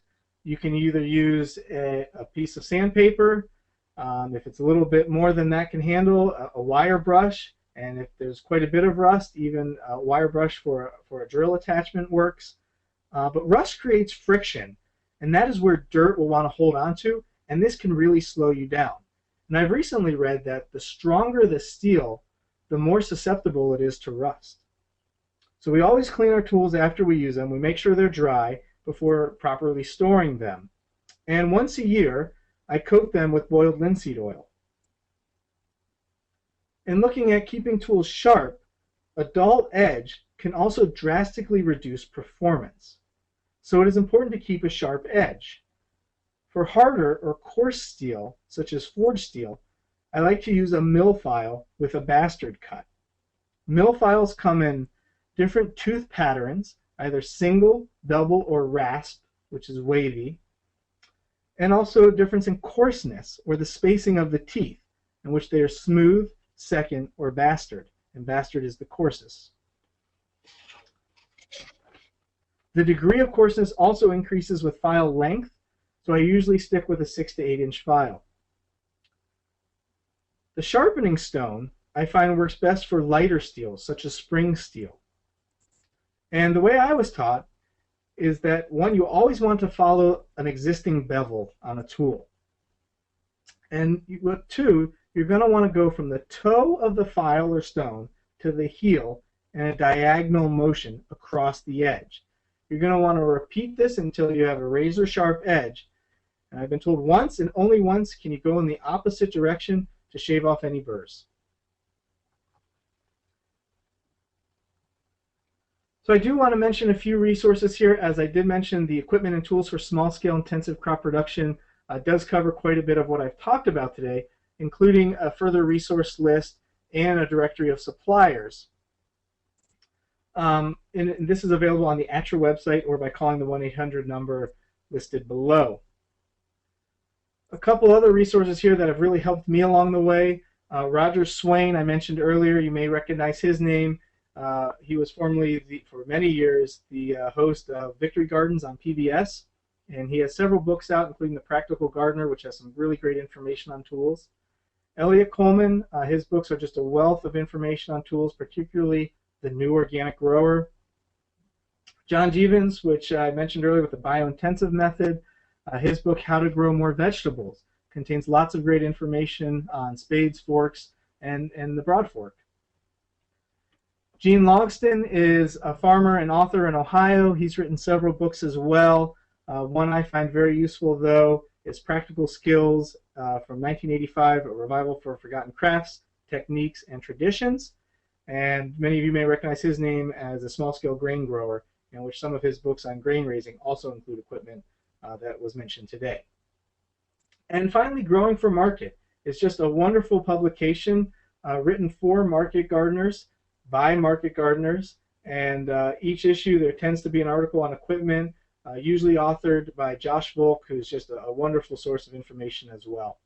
you can either use a piece of sandpaper. If it's a little bit more than that can handle, a wire brush. And if there's quite a bit of rust, even a wire brush for a drill attachment works. But rust creates friction, and that is where dirt will want to hold on to, and this can really slow you down. And I've recently read that the stronger the steel, the more susceptible it is to rust. So we always clean our tools after we use them. We make sure they're dry before properly storing them. And once a year, I coat them with boiled linseed oil. In looking at keeping tools sharp, a dull edge can also drastically reduce performance. So it is important to keep a sharp edge. For harder or coarse steel, such as forged steel, I like to use a mill file with a bastard cut. Mill files come in different tooth patterns, either single, double, or rasp, which is wavy, and also a difference in coarseness, or the spacing of the teeth, in which they are smooth, second, or bastard, and bastard is the coarsest. The degree of coarseness also increases with file length, so I usually stick with a 6 to 8 inch file. The sharpening stone I find works best for lighter steels, such as spring steel. And the way I was taught is that, one, you always want to follow an existing bevel on a tool. And two, you're going to want to go from the toe of the file or stone to the heel in a diagonal motion across the edge. You're going to want to repeat this until you have a razor sharp edge. And I've been told once and only once can you go in the opposite direction to shave off any burrs. So I do want to mention a few resources here. As I did mention, the equipment and tools for small-scale intensive crop production does cover quite a bit of what I've talked about today, including a further resource list and a directory of suppliers. And this is available on the ATRA website or by calling the 1-800 number listed below. A couple other resources here that have really helped me along the way. Roger Swain, I mentioned earlier, you may recognize his name. He was formerly, for many years, the host of Victory Gardens on PBS, and he has several books out, including The Practical Gardener, which has some really great information on tools. Elliot Coleman, his books are just a wealth of information on tools, particularly the new organic grower. John Jeevens, which I mentioned earlier with the biointensive method, his book, How to Grow More Vegetables, contains lots of great information on spades, forks, and the broad fork. Gene Logston is a farmer and author in Ohio. He's written several books as well. One I find very useful, though, is Practical Skills from 1985, A Revival for Forgotten Crafts, Techniques, and Traditions. And many of you may recognize his name as a small-scale grain grower, in which some of his books on grain raising also include equipment that was mentioned today. And finally, Growing for Market is just a wonderful publication written for market gardeners, by market gardeners, and each issue there tends to be an article on equipment, usually authored by Josh Volk, who's just a wonderful source of information as well.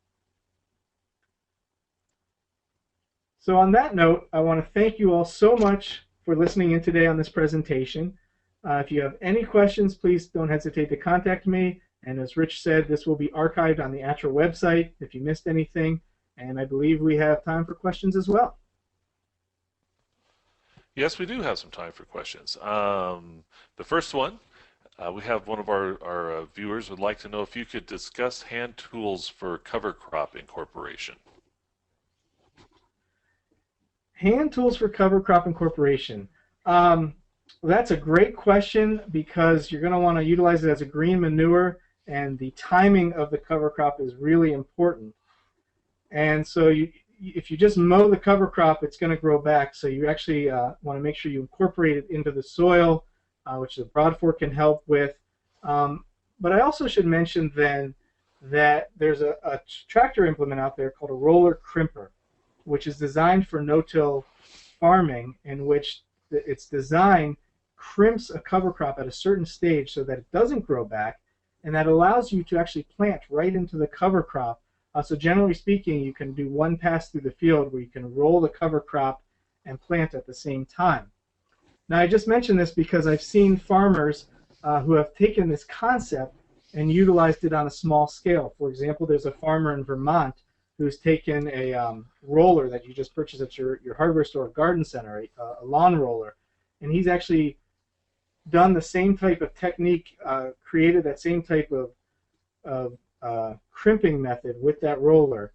So on that note, I want to thank you all so much for listening in today on this presentation. If you have any questions, please don't hesitate to contact me. And as Rich said, this will be archived on the ATRA website if you missed anything. And I believe we have time for questions as well. Yes, we do have some time for questions. The first one, we have one of our viewers would like to know if you could discuss hand tools for cover crop incorporation. Hand tools for cover crop incorporation. That's a great question because you're going to want to utilize it as a green manure, and the timing of the cover crop is really important. And so if you just mow the cover crop, it's going to grow back. So you actually want to make sure you incorporate it into the soil, which the broad fork can help with. But I also should mention then that there's a tractor implement out there called a roller crimper, which is designed for no-till farming, in which its design crimps a cover crop at a certain stage so that it doesn't grow back, and that allows you to actually plant right into the cover crop. So generally speaking, you can do one pass through the field where you can roll the cover crop and plant at the same time. Now I just mentioned this because I've seen farmers who have taken this concept and utilized it on a small scale. For example, there's a farmer in Vermont who's taken a roller that you just purchased at your hardware store or garden center, a lawn roller, and he's actually done the same type of technique, created that same type of crimping method with that roller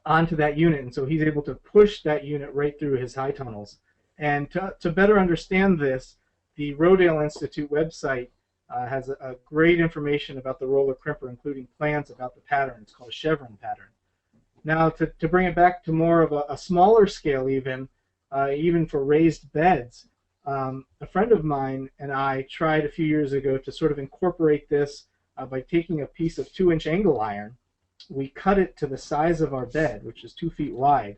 onto that unit, and so he's able to push that unit right through his high tunnels. And to better understand this, the Rodale Institute website has a great information about the roller crimper, including plans about the pattern. It's called a chevron pattern. Now, to bring it back to more of a smaller scale, even for raised beds, a friend of mine and I tried a few years ago to sort of incorporate this by taking a piece of 2-inch angle iron. We cut it to the size of our bed, which is 2 feet wide,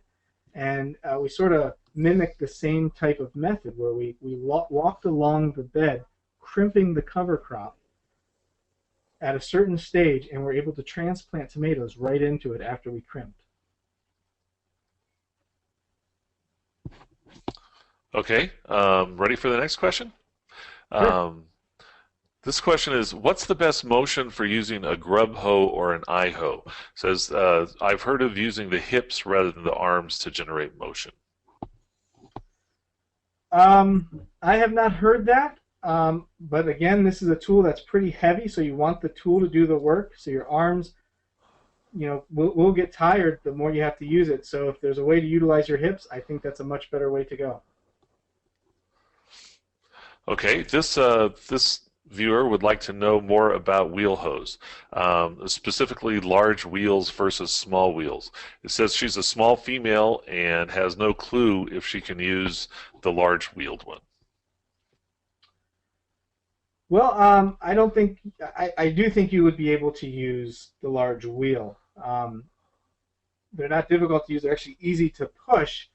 and we sort of mimicked the same type of method where we walked along the bed, crimping the cover crop at a certain stage, and we're able to transplant tomatoes right into it after we crimped. Okay, ready for the next question? Sure. This question is, what's the best motion for using a grub hoe or an eye hoe? It says, I've heard of using the hips rather than the arms to generate motion. I have not heard that. But again, this is a tool that's pretty heavy, so you want the tool to do the work. So your arms, will get tired the more you have to use it. So if there's a way to utilize your hips, I think that's a much better way to go. Okay, this viewer would like to know more about wheel hose, specifically large wheels versus small wheels. It says she's a small female and has no clue if she can use the large wheeled one. Well, I don't think I do think you would be able to use the large wheel. They're not difficult to use; they're actually easy to push.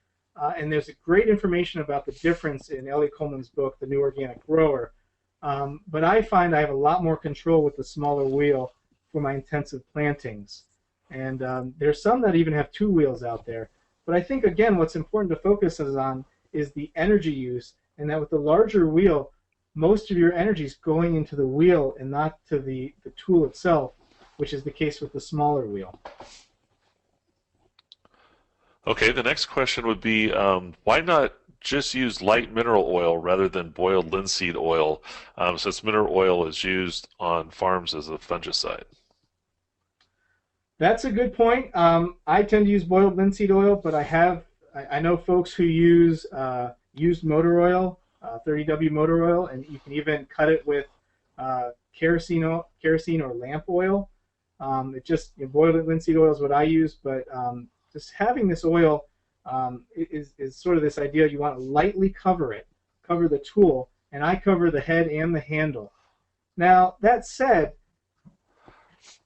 And there's great information about the difference in Ellie Coleman's book, The New Organic Grower. But I find I have a lot more control with the smaller wheel for my intensive plantings. And there's some that even have two wheels out there. But I think, again, what's important to focus on is the energy use, and that with the larger wheel, most of your energy is going into the wheel and not to the tool itself, which is the case with the smaller wheel. Okay, the next question would be, why not just use light mineral oil rather than boiled linseed oil, since mineral oil is used on farms as a fungicide? That's a good point. I tend to use boiled linseed oil, but I know folks who use used motor oil, 30W motor oil, and you can even cut it with kerosene or lamp oil. Boiled linseed oil is what I use, but just having this oil is sort of this idea you want to lightly cover the tool, and I cover the head and the handle. Now, that said,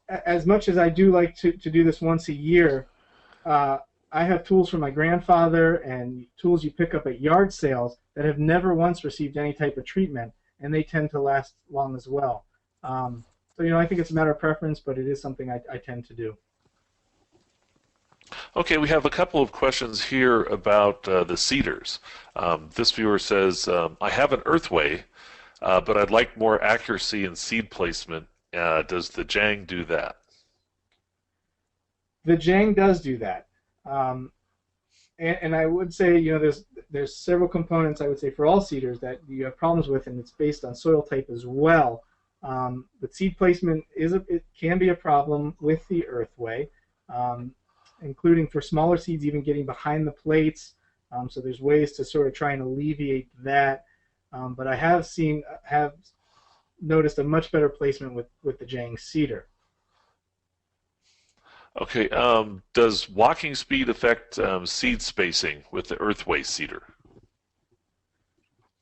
as much as I do like to do this once a year, I have tools from my grandfather and tools you pick up at yard sales that have never once received any type of treatment, and they tend to last long as well. So, I think it's a matter of preference, but it is something I tend to do. Okay, we have a couple of questions here about the seeders. This viewer says, I have an earthway, but I'd like more accuracy in seed placement. Does the Jang do that? The Jang does do that. And I would say, there's several components, I would say, for all seeders that you have problems with, and it's based on soil type as well. But seed placement it can be a problem with the earthway. Including for smaller seeds even getting behind the plates. So there's ways to sort of try and alleviate that. But I have noticed a much better placement with the Jang seeder. Okay, does walking speed affect seed spacing with the earthway seeder?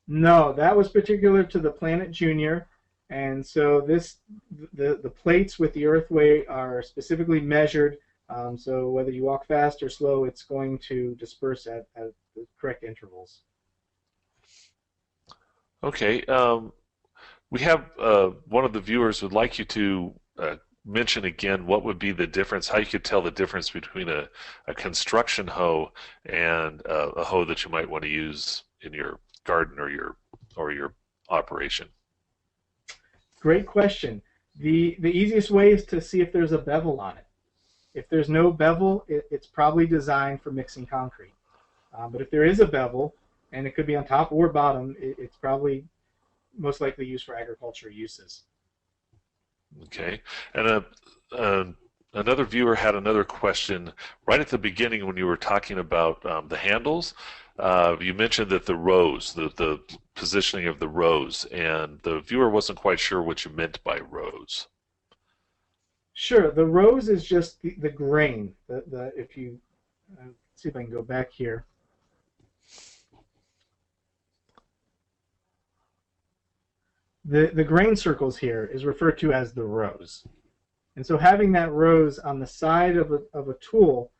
No, that was particular to the Planet Junior. And so the plates with the earthway are specifically measured. So whether you walk fast or slow, it's going to disperse at the correct intervals. Okay. We have one of the viewers would like you to mention again what would be the difference, how you could tell the difference between a construction hoe and a hoe that you might want to use in your garden or your operation. Great question. The easiest way is to see if there's a bevel on it. If there's no bevel, it's probably designed for mixing concrete. But if there is a bevel, and it could be on top or bottom, it's probably most likely used for agriculture uses. Okay. And another viewer had another question right at the beginning when you were talking about the handles. You mentioned that the rows, the positioning of the rows, and the viewer wasn't quite sure what you meant by rows. Sure, the rose is just the grain. If you see if I can go back here. The grain circles here is referred to as the rows. And so having that rose on the side of a tool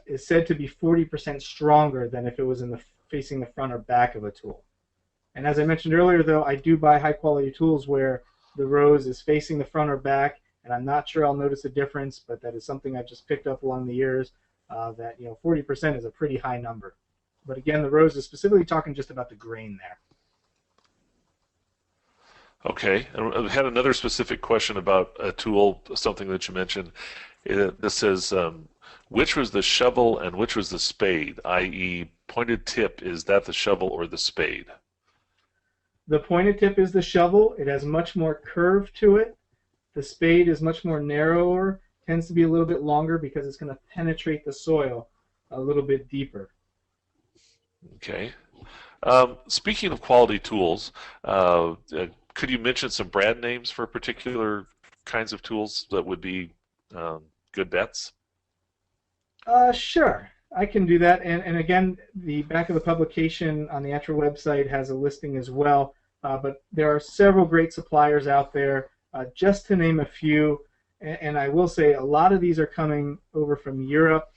is said to be 40% stronger than if it was facing the front or back of a tool. And as I mentioned earlier, though, I do buy high quality tools where the rose is facing the front or back, and I'm not sure I'll notice a difference, but that is something I've just picked up along the years, that 40% is a pretty high number. But again, the rose is specifically talking just about the grain there. Okay, and we had another specific question about a tool, something that you mentioned. This says, which was the shovel and which was the spade, i.e. pointed tip, is that the shovel or the spade? The pointed tip is the shovel. It has much more curve to it. The spade is much more narrower, tends to be a little bit longer because it's going to penetrate the soil a little bit deeper. Okay. Speaking of quality tools, could you mention some brand names for particular kinds of tools that would be good bets? Sure, I can do that. And again, the back of the publication on the ATRA website has a listing as well. But there are several great suppliers out there, just to name a few. And I will say a lot of these are coming over from Europe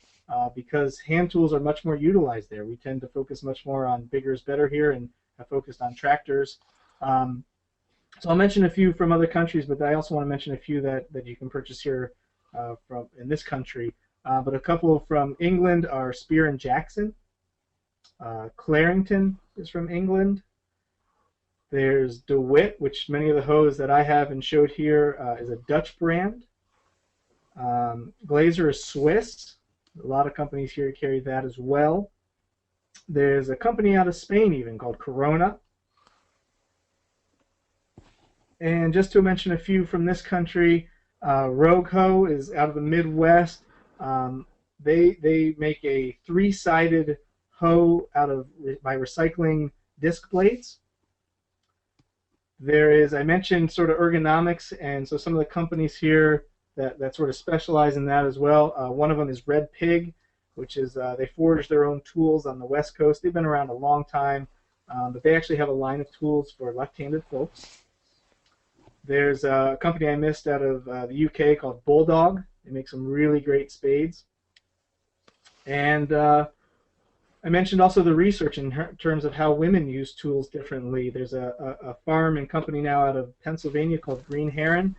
because hand tools are much more utilized there. We tend to focus much more on bigger is better here and have focused on tractors. So I'll mention a few from other countries, but I also want to mention a few that you can purchase here from in this country. But a couple from England are Spear and Jackson. Clarington is from England. There's DeWitt, which many of the hoes that I have and showed here is a Dutch brand. Glazer is Swiss. A lot of companies here carry that as well. There's a company out of Spain even called Corona. And just to mention a few from this country, Rogue Hoe is out of the Midwest. They make a three-sided hoe by recycling disc blades. There is, I mentioned sort of ergonomics, and so some of the companies here that sort of specialize in that as well. One of them is Red Pig, which is they forge their own tools on the West Coast. They've been around a long time, but they actually have a line of tools for left-handed folks. There's a company I missed out of the UK called Bulldog. They make some really great spades. And I mentioned also the research in terms of how women use tools differently. There's a farm and company now out of Pennsylvania called Green Heron.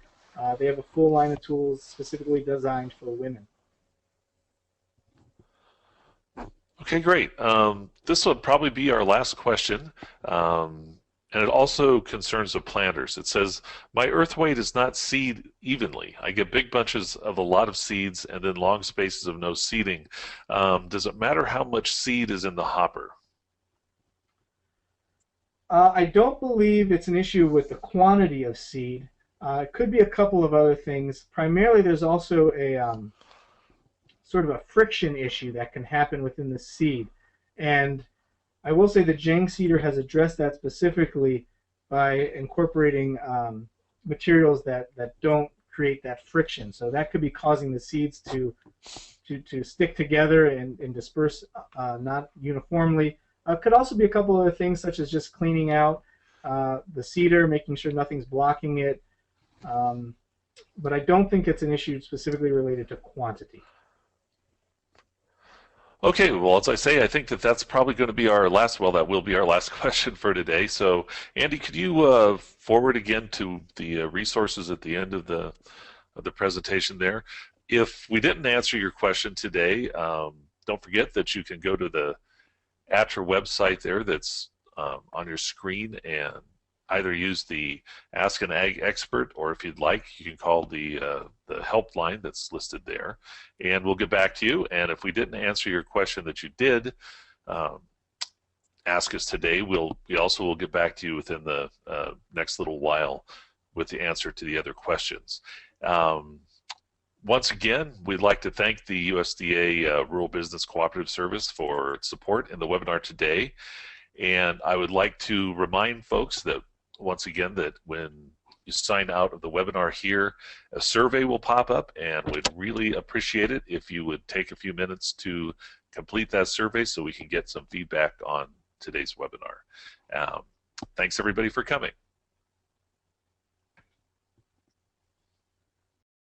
They have a full line of tools specifically designed for women. Okay, great. This will probably be our last question. And it also concerns the planters. It says, my earth weight is not seed evenly. I get big bunches of a lot of seeds and then long spaces of no seeding. Does it matter how much seed is in the hopper? I don't believe it's an issue with the quantity of seed. It could be a couple of other things. Primarily, there's also a sort of a friction issue that can happen within the seed. And I will say the Jang seeder has addressed that specifically by incorporating materials that don't create that friction. So that could be causing the seeds to stick together and disperse not uniformly. Could also be a couple other things such as just cleaning out the seeder, making sure nothing's blocking it. But I don't think it's an issue specifically related to quantity. Okay, well, as I say, I think that's probably going to be our last, well, that will be our last question for today. So, Andy, could you forward again to the resources at the end of the presentation there? If we didn't answer your question today, don't forget that you can go to the ATRA website there that's on your screen and either use the Ask an Ag Expert, or if you'd like, you can call the helpline that's listed there, and we'll get back to you. And if we didn't answer your question that you did ask us today, we also will get back to you within the next little while with the answer to the other questions. Once again, we'd like to thank the USDA Rural Business Cooperative Service for its support in the webinar today. And I would like to remind folks that, once again, that when you sign out of the webinar here, a survey will pop up, and we'd really appreciate it if you would take a few minutes to complete that survey so we can get some feedback on today's webinar. Thanks everybody for coming.